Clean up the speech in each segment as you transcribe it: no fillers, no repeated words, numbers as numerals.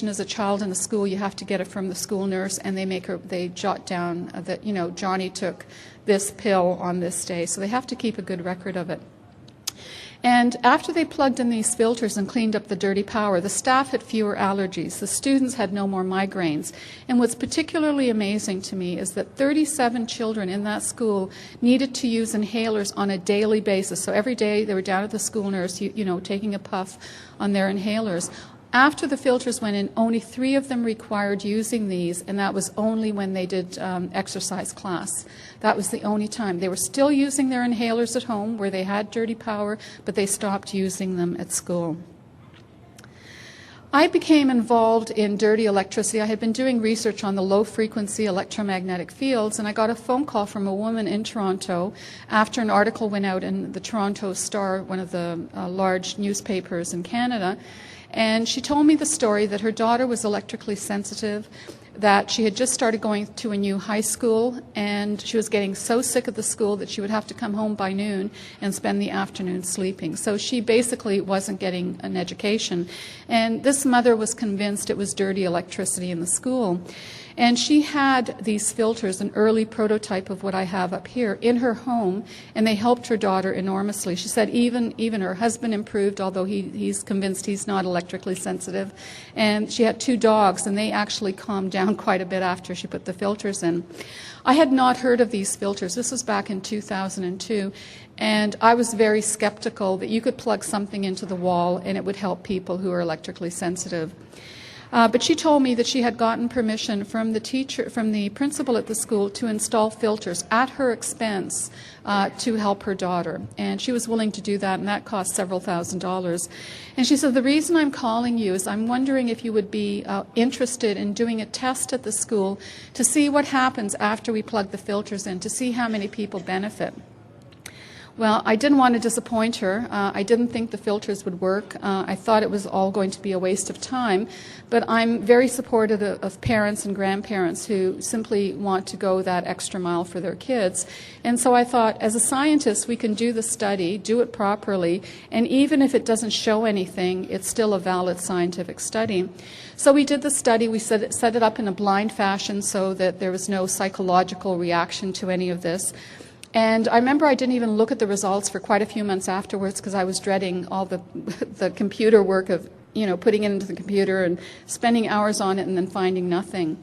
medication as a child in the school, you have to get it from the school nurse, and they jot down that, you know, Johnny took this pill on this day. So they have to keep a good record of it. And after they plugged in these filters and cleaned up the dirty power, the staff had fewer allergies. The students had no more migraines. And what's particularly amazing to me is that 37 children in that school needed to use inhalers on a daily basis. So every day they were down at the school nurse, you know, taking a puff on their inhalers. After the filters went in, only 3 of them required using these, and that was only when they did exercise class. That was the only time. They were still using their inhalers at home where they had dirty power, but they stopped using them at school. I became involved in dirty electricity. I had been doing research on the low-frequency electromagnetic fields, and I got a phone call from a woman in Toronto after an article went out in the Toronto Star, one of the large newspapers in Canada. And she told me the story that her daughter was electrically sensitive, that she had just started going to a new high school, and she was getting so sick of the school that she would have to come home by noon and spend the afternoon sleeping. So she basically wasn't getting an education. And this mother was convinced it was dirty electricity in the school. And she had these filters, an early prototype of what I have up here, in her home, and they helped her daughter enormously. She said even her husband improved, although he's convinced he's not electrically sensitive. And she had 2 dogs, and they actually calmed down quite a bit after she put the filters in. I had not heard of these filters. This was back in 2002, and I was very skeptical that you could plug something into the wall and it would help people who are electrically sensitive. But she told me that she had gotten permission from the principal at the school to install filters at her expense to help her daughter. And she was willing to do that, and that cost several $1,000s. And she said, the reason I'm calling you is I'm wondering if you would be interested in doing a test at the school to see what happens after we plug the filters in, to see how many people benefit. Well, I didn't want to disappoint her. I didn't think the filters would work. I thought it was all going to be a waste of time. But I'm very supportive of parents and grandparents who simply want to go that extra mile for their kids. And so I thought, as a scientist, we can do the study, do it properly, and even if it doesn't show anything, it's still a valid scientific study. So we did the study. We set it up in a blind fashion so that there was no psychological reaction to any of this. And I remember I didn't even look at the results for quite a few months afterwards because I was dreading all the computer work of, you know, putting it into the computer and spending hours on it and then finding nothing.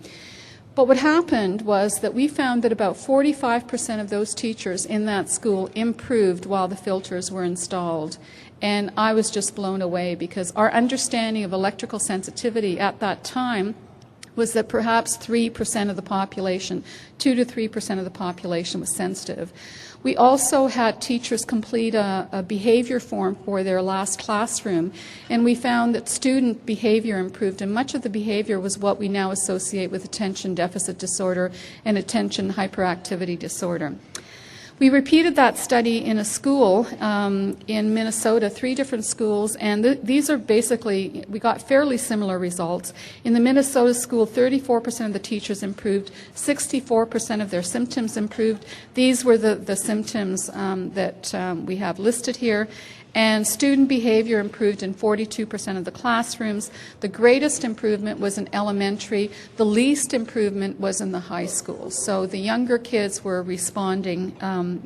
But what happened was that we found that about 45% of those teachers in that school improved while the filters were installed. And I was just blown away because our understanding of electrical sensitivity at that time was that perhaps 3% of the population, 2 to 3% of the population was sensitive. We also had teachers complete a behavior form for their last classroom, and we found that student behavior improved, and much of the behavior was what we now associate with attention deficit disorder and attention hyperactivity disorder. We repeated that study in a school in Minnesota, 3 different schools, and these are basically, we got fairly similar results. In the Minnesota school, 34% of the teachers improved, 64% of their symptoms improved. These were the symptoms that we have listed here. And student behavior improved in 42% of the classrooms. The greatest improvement was in elementary. The least improvement was in the high schools. So the younger kids were responding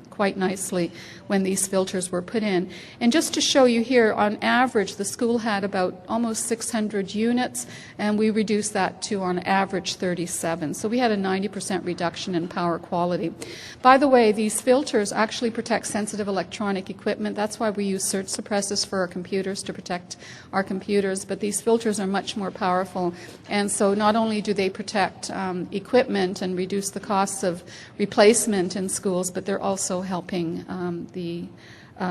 quite nicely when these filters were put in. And just to show you here, on average, the school had about almost 600 units, and we reduced that to, on average, 37. So we had a 90% reduction in power quality. By the way, these filters actually protect sensitive electronic equipment. That's why we use surge suppressors for our computers to protect our computers, but these filters are much more powerful. And so not only do they protect equipment and reduce the costs of replacement in schools, but they're also helping the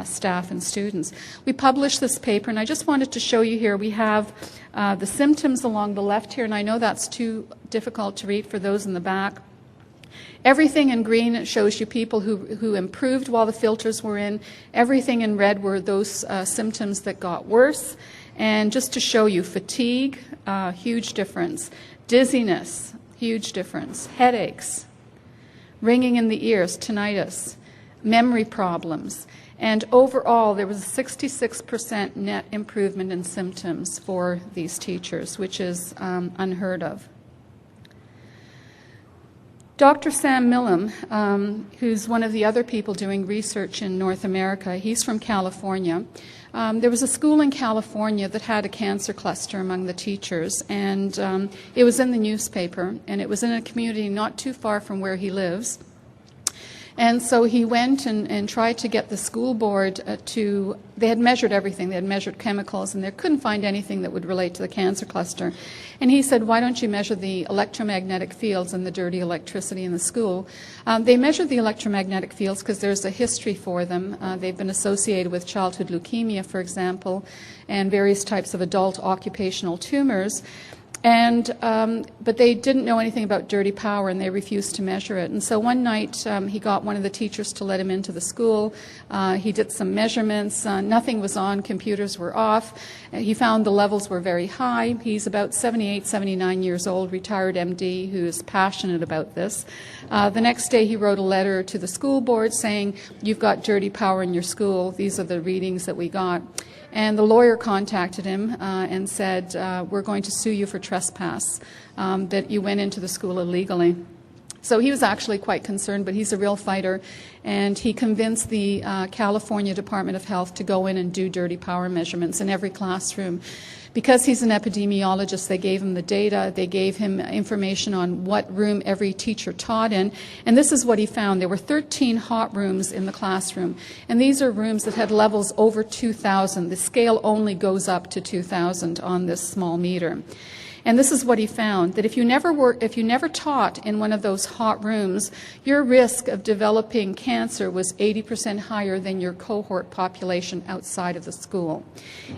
staff and students. We published this paper, and I just wanted to show you here. We have the symptoms along the left here, and I know that's too difficult to read for those in the back. Everything in green shows you people who improved while the filters were in. Everything in red were those symptoms that got worse. And just to show you, fatigue, huge difference. Dizziness, huge difference. Headaches, ringing in the ears, tinnitus, memory problems. And overall, there was a 66% net improvement in symptoms for these teachers, which is unheard of. Dr. Sam Millam, who's one of the other people doing research in North America, he's from California. There was a school in California that had a cancer cluster among the teachers, and it was in the newspaper, and it was in a community not too far from where he lives. And so he went and tried to get the school board they had measured everything. They had measured chemicals, and they couldn't find anything that would relate to the cancer cluster. And he said, why don't you measure the electromagnetic fields and the dirty electricity in the school? They measured the electromagnetic fields because there's a history for them. They've been associated with childhood leukemia, for example, and various types of adult occupational tumors. But they didn't know anything about dirty power, and they refused to measure it. And so one night he got one of the teachers to let him into the school. He did some measurements. Nothing was on. Computers were off. He found the levels were very high. He's about 78, 79 years old, retired MD, who is passionate about this. The next day he wrote a letter to the school board saying, you've got dirty power in your school. These are the readings that we got. And the lawyer contacted him and said, we're going to sue you for trespass, that you went into the school illegally. So he was actually quite concerned, but he's a real fighter, and he convinced the California Department of Health to go in and do dirty power measurements in every classroom. Because he's an epidemiologist, they gave him the data, they gave him information on what room every teacher taught in, and this is what he found. There were 13 hot rooms in the classroom, and these are rooms that had levels over 2,000. The scale only goes up to 2,000 on this small meter. And this is what he found, that if you never taught in one of those hot rooms, your risk of developing cancer was 80% higher than your cohort population outside of the school.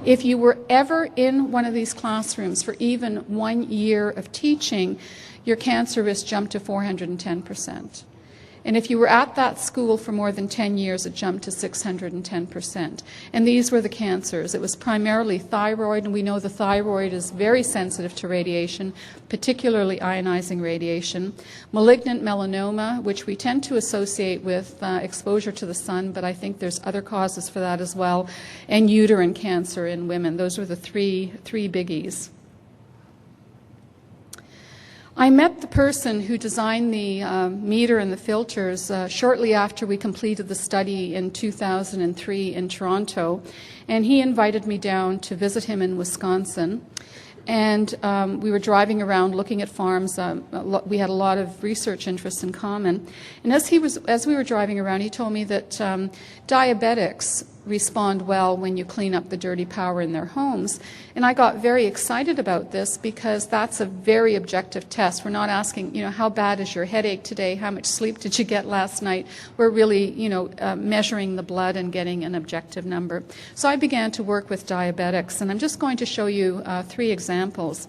If you were ever in one of these classrooms for even 1 year of teaching, your cancer risk jumped to 410%. And if you were at that school for more than 10 years, it jumped to 610%. And these were the cancers. It was primarily thyroid, and we know the thyroid is very sensitive to radiation, particularly ionizing radiation. Malignant melanoma, which we tend to associate with exposure to the sun, but I think there's other causes for that as well. And uterine cancer in women. Those were the three biggies. I met the person who designed the meter and the filters shortly after we completed the study in 2003 in Toronto, and he invited me down to visit him in Wisconsin. And we were driving around looking at farms. We had a lot of research interests in common. And as we were driving around, he told me that diabetics respond well when you clean up the dirty power in their homes. And I got very excited about this because that's a very objective test. We're not asking, how bad is your headache today? How much sleep did you get last night? We're really, measuring the blood and getting an objective number. So I began to work with diabetics, and I'm just going to show you 3 examples.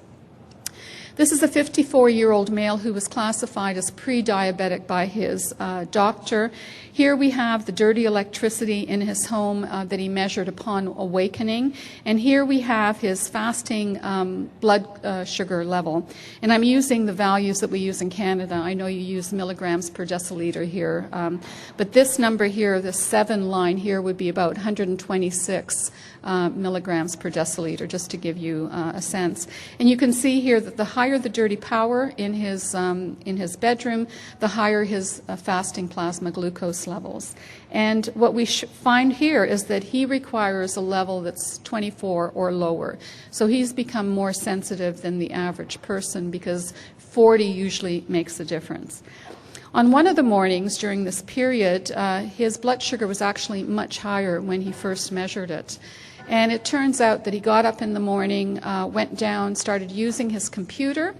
This is a 54-year-old male who was classified as pre-diabetic by his doctor. Here we have the dirty electricity in his home that he measured upon awakening. And here we have his fasting blood sugar level. And I'm using the values that we use in Canada. I know you use milligrams per deciliter here. But this number here, this 7 line here, would be about 126 milligrams per deciliter, just to give you a sense. And you can see here that the higher the dirty power in his bedroom, the higher his fasting plasma glucose levels. And what we find here is that he requires a level that's 24 or lower. So he's become more sensitive than the average person because 40 usually makes a difference. On one of the mornings during this period, his blood sugar was actually much higher when he first measured it. And it turns out that he got up in the morning, went down, started using his computer,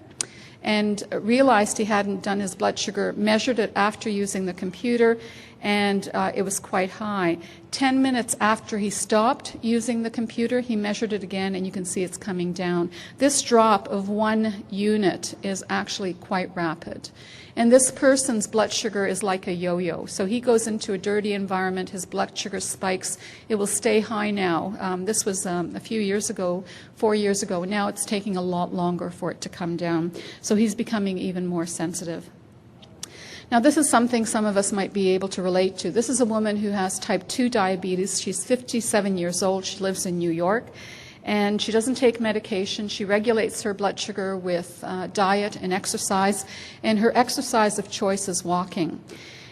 and realized he hadn't done his blood sugar, measured it after using the computer, and it was quite high. 10 minutes after he stopped using the computer, he measured it again, and you can see it's coming down. This drop of 1 unit is actually quite rapid. And this person's blood sugar is like a yo-yo. So he goes into a dirty environment, his blood sugar spikes. It will stay high now. This was a few years ago, 4 years ago. Now it's taking a lot longer for it to come down. So he's becoming even more sensitive. Now, this is something some of us might be able to relate to. This is a woman who has type 2 diabetes. She's 57 years old. She lives in New York. And she doesn't take medication. She regulates her blood sugar with diet and exercise. And her exercise of choice is walking.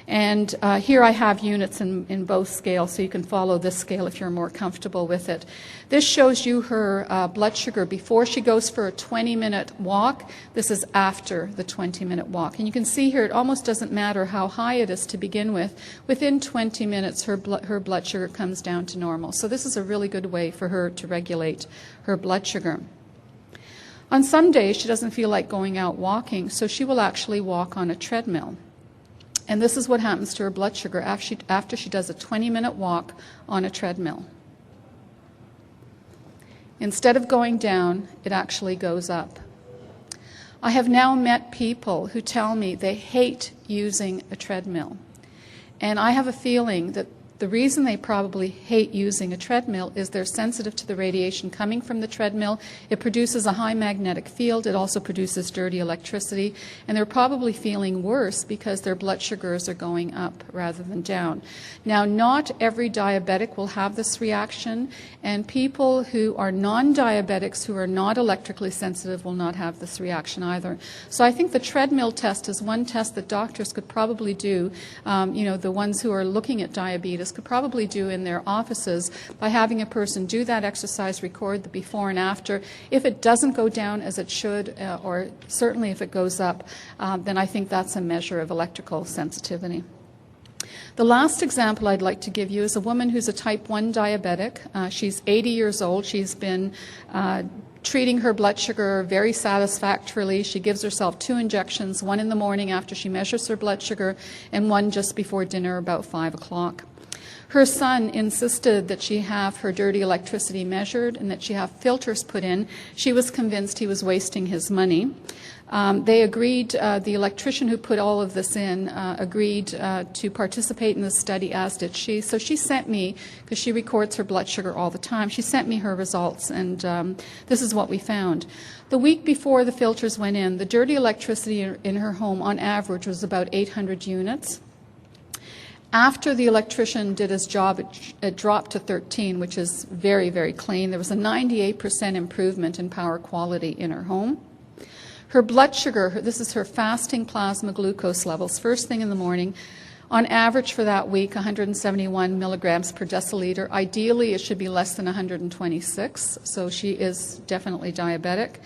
And here I have units in both scales, so you can follow this scale if you're more comfortable with it. This shows you her blood sugar before she goes for a 20-minute walk. This is after the 20-minute walk. And you can see here it almost doesn't matter how high it is to begin with. Within 20 minutes, her blood sugar comes down to normal. So this is a really good way for her to regulate her blood sugar. On some days, she doesn't feel like going out walking, so she will actually walk on a treadmill. And this is what happens to her blood sugar after she does a 20-minute walk on a treadmill. Instead of going down, it actually goes up. I have now met people who tell me they hate using a treadmill. And I have a feeling that the reason they probably hate using a treadmill is they're sensitive to the radiation coming from the treadmill. It produces a high magnetic field. It also produces dirty electricity. And they're probably feeling worse because their blood sugars are going up rather than down. Now, not every diabetic will have this reaction, and people who are non-diabetics who are not electrically sensitive will not have this reaction either. So I think the treadmill test is one test that doctors could probably do, the ones who are looking at diabetes could probably do in their offices by having a person do that exercise, record the before and after. If it doesn't go down as it should, or certainly if it goes up, then I think that's a measure of electrical sensitivity. The last example I'd like to give you is a woman who's a type 1 diabetic. She's 80 years old. She's been treating her blood sugar very satisfactorily. She gives herself 2 injections, one in the morning after she measures her blood sugar, and one just before dinner about 5 o'clock. Her son insisted that she have her dirty electricity measured and that she have filters put in. She was convinced he was wasting his money. They agreed, the electrician who put all of this in agreed to participate in the study, as did she. So she sent me, because she records her blood sugar all the time, she sent me her results, and this is what we found. The week before the filters went in, the dirty electricity in her home on average was about 800 units. After the electrician did his job, it dropped to 13, which is very, very clean. There was a 98% improvement in power quality in her home. Her blood sugar, this is her fasting plasma glucose levels, first thing in the morning, on average for that week, 171 milligrams per deciliter. Ideally, it should be less than 126, so she is definitely diabetic.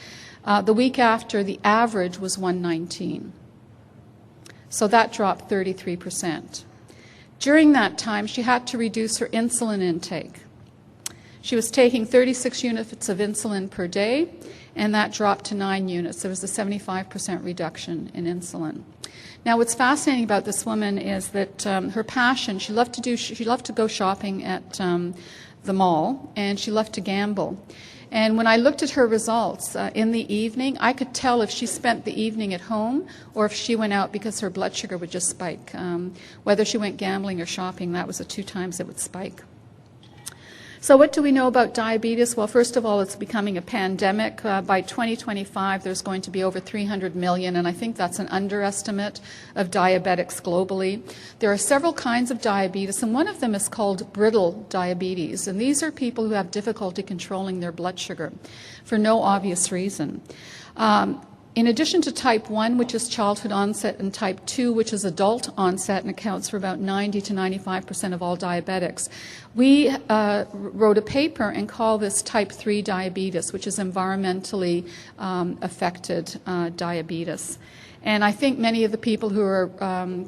The week after, the average was 119. So that dropped 33%. During that time, she had to reduce her insulin intake. She was taking 36 units of insulin per day, and that dropped to 9 units. There was a 75% reduction in insulin. Now, what's fascinating about this woman is that her passion, she loved to go shopping at the mall, and she loved to gamble. And when I looked at her results in the evening, I could tell if she spent the evening at home or if she went out, because her blood sugar would just spike. Whether she went gambling or shopping, that was the 2 times it would spike. So what do we know about diabetes? Well, first of all, it's becoming a pandemic. By 2025, there's going to be over 300 million, and I think that's an underestimate of diabetics globally. There are several kinds of diabetes, and one of them is called brittle diabetes, and these are people who have difficulty controlling their blood sugar for no obvious reason. In addition to type 1, which is childhood onset, and type 2, which is adult onset and accounts for about 90 to 95% of all diabetics, we wrote a paper and call this type 3 diabetes, which is environmentally affected diabetes. And I think many of the people who are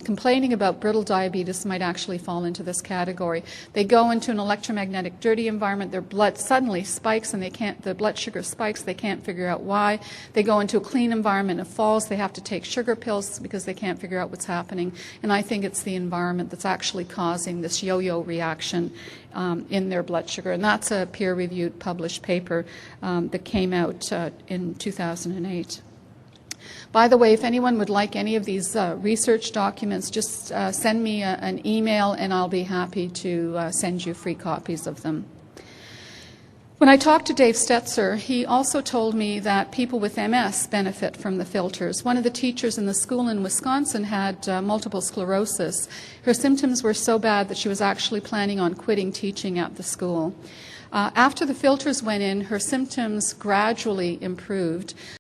complaining about brittle diabetes might actually fall into this category. They go into an electromagnetic dirty environment, their blood suddenly spikes and the blood sugar spikes, they can't figure out why. They go into a clean environment, it falls, they have to take sugar pills because they can't figure out what's happening. And I think it's the environment that's actually causing this yo-yo reaction in their blood sugar. And that's a peer-reviewed published paper that came out in 2008. By the way, if anyone would like any of these research documents, just send me an email and I'll be happy to send you free copies of them. When I talked to Dave Stetzer, he also told me that people with MS benefit from the filters. One of the teachers in the school in Wisconsin had multiple sclerosis. Her symptoms were so bad that she was actually planning on quitting teaching at the school. After the filters went in, her symptoms gradually improved.